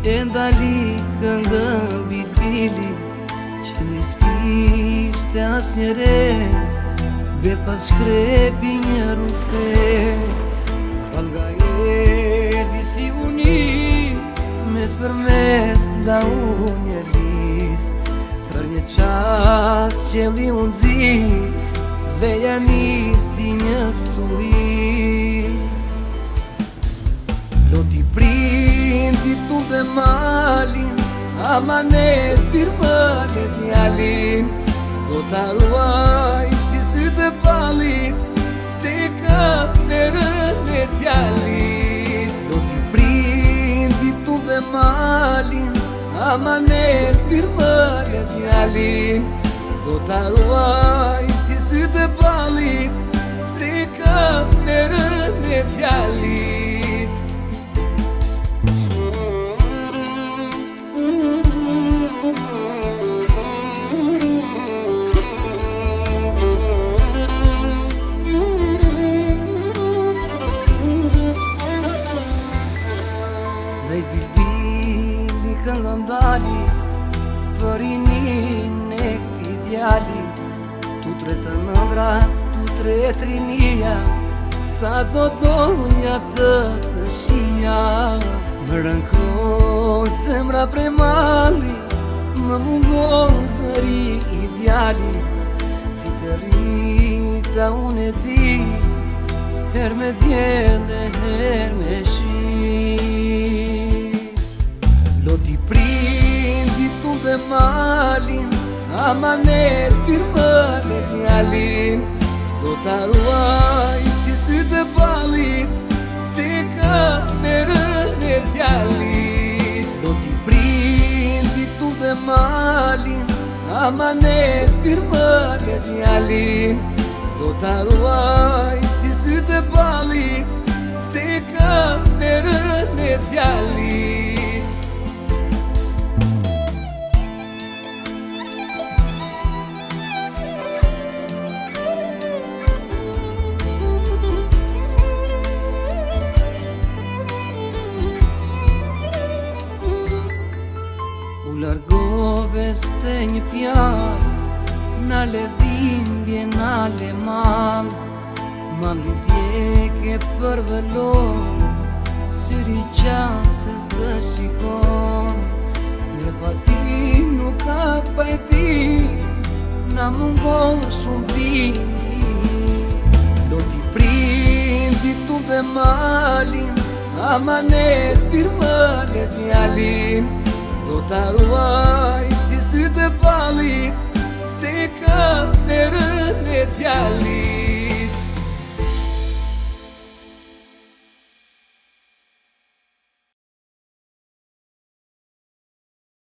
E ndali këngën bilbili që niskishte asnjëre, be pas shkrepi një rupe. Valga erdi si unis, mes për mes nda unë lis, për një qas qeli unë zi, dhe jani si një stuhi. Loti prindi tu dhe malin, amanet pirmale djalin, do ta ruaj si sytë e palit, se ka verën e djalit. Loti prindi tu dhe malin, amanet pirmale djalin, do ta ruaj si sytë e palit, se ka verën e djalit. Dhe i bilbili këngë ndali, për i nin e këti djali, tu tre të nëndra, tu tre trinia, sa do doja të të shia. Më rënko zemra prej mali, më mungon sëri ideali, si të rrita unë e di, her me djele, her me shi. Loti prindi tu dhe malin, amanet pirmale djalin, do ta ruaj si sytë e palit, se ka verën e djalit. Loti prindi tu dhe malin, amanet pirmale djalin, do ta ruaj si sytë e palit, se ka verën e djalit. U largove s'te një fjallë, na le dhimbje, na le mal, mandi djeke për vëllon, syri qasës të shikon. Me pati nuk ka pajti, na mungon shumë pini. Loti prindi tu dhe malin, amanet pirmale djalin, do ta ruaj si sytë e palit, se ka verën e djalit.